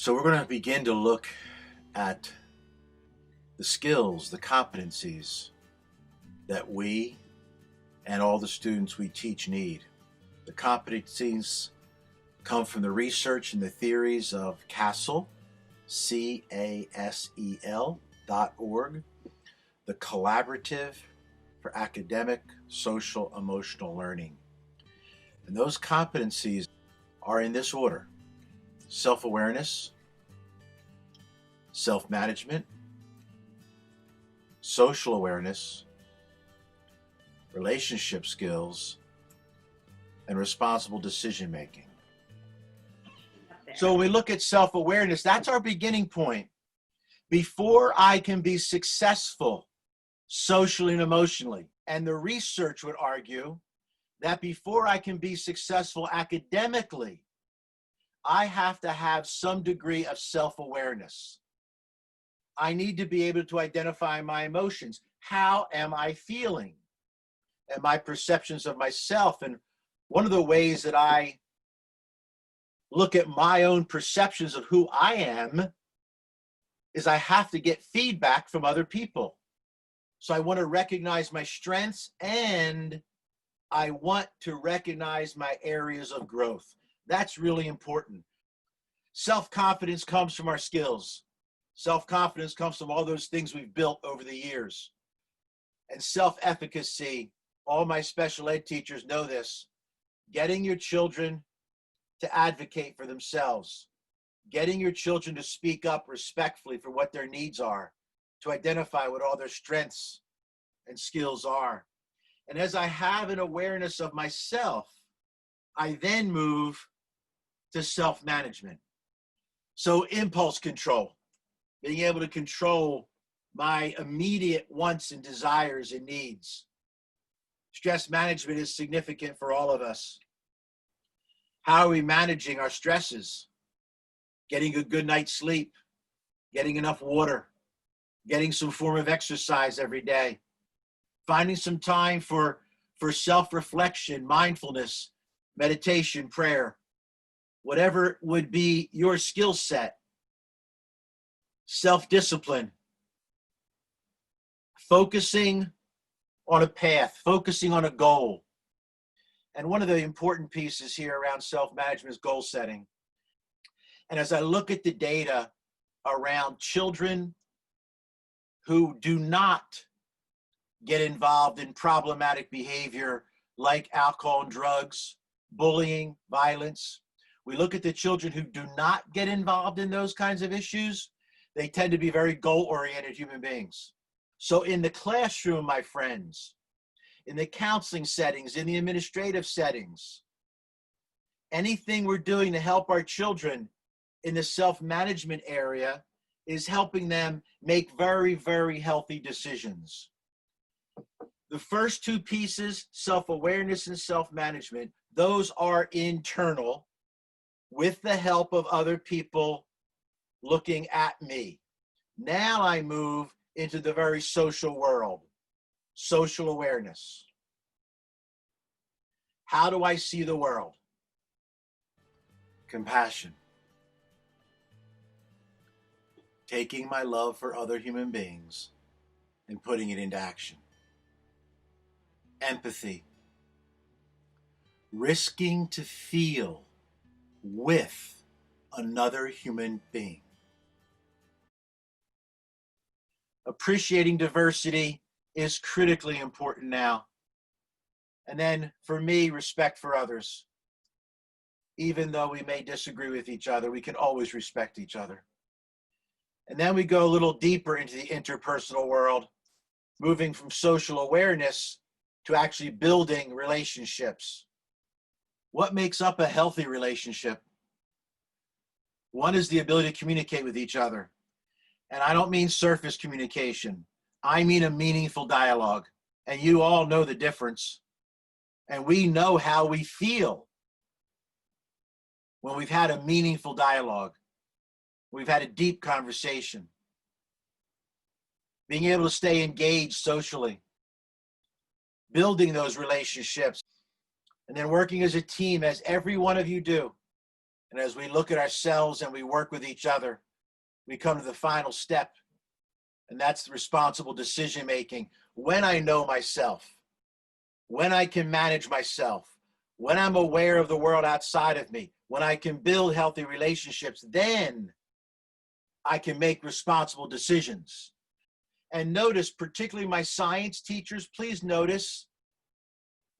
So we're going to begin to look at the skills, the competencies that we and all the students we teach need. The competencies come from the research and the theories of CASEL, CASEL.org, the Collaborative for Academic, Social, Emotional Learning. And those competencies are in this order: self-awareness, self-management, social awareness, relationship skills, and responsible decision-making. So when we look at self-awareness, that's our beginning point. Before I can be successful socially and emotionally, and the research would argue that before I can be successful academically, I have to have some degree of self-awareness. I need to be able to identify my emotions. How am I feeling? And my perceptions of myself. And one of the ways that I look at my own perceptions of who I am is I have to get feedback from other people. So I want to recognize my strengths and I want to recognize my areas of growth. That's really important. Self-confidence comes from our skills. Self-confidence comes from all those things we've built over the years. And self-efficacy, all my special ed teachers know this, getting your children to advocate for themselves, getting your children to speak up respectfully for what their needs are, to identify what all their strengths and skills are. And as I have an awareness of myself, I then move to self-management. So impulse control, being able to control my immediate wants and desires and needs. Stress management is significant for all of us. How are we managing our stresses? Getting a good night's sleep, getting enough water, getting some form of exercise every day, finding some time for self-reflection, mindfulness, meditation, prayer, whatever would be your skill set. Self-discipline, focusing on a path, focusing on a goal. And one of the important pieces here around self-management is goal setting. And as I look at the data around children who do not get involved in problematic behavior like alcohol and drugs, bullying, violence, we look at the children who do not get involved in those kinds of issues, they tend to be very goal-oriented human beings. So in the classroom, my friends, in the counseling settings, in the administrative settings, anything we're doing to help our children in the self-management area is helping them make very, very healthy decisions. The first two pieces, self-awareness and self-management, those are internal with the help of other people looking at me. Now I move into the very social world, social awareness. How do I see the world? Compassion. Taking my love for other human beings and putting it into action. Empathy. Risking to feel with another human being. Appreciating diversity is critically important now. And then for me, respect for others. Even though we may disagree with each other, we can always respect each other. And then we go a little deeper into the interpersonal world, moving from social awareness to actually building relationships. What makes up a healthy relationship? One is the ability to communicate with each other. And I don't mean surface communication. I mean a meaningful dialogue. And you all know the difference. And we know how we feel when we've had a meaningful dialogue. We've had a deep conversation. Being able to stay engaged socially. Building those relationships. And then working as a team, as every one of you do. And as we look at ourselves and we work with each other, we come to the final step, and that's the responsible decision making. When I know myself, when I can manage myself, when I'm aware of the world outside of me, when I can build healthy relationships, then I can make responsible decisions. And notice, particularly my science teachers, please notice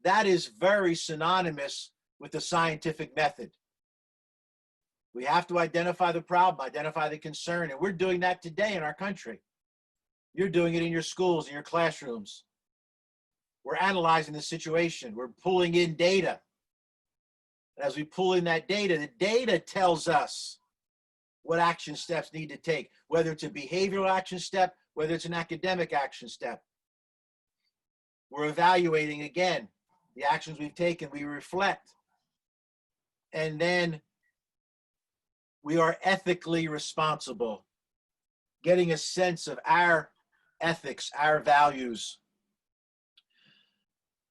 that is very synonymous with the scientific method. We have to identify the problem, identify the concern, and we're doing that today in our country. You're doing it in your schools, in your classrooms. We're analyzing the situation. We're pulling in data. As we pull in that data, the data tells us what action steps need to take, whether it's a behavioral action step, whether it's an academic action step. We're evaluating again the actions we've taken. We reflect. And then we are ethically responsible, getting a sense of our ethics, our values,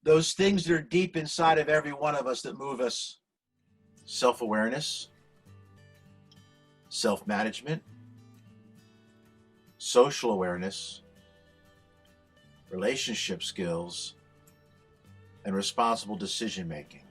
those things that are deep inside of every one of us that move us. Self-awareness, self-management, social awareness, relationship skills, and responsible decision-making.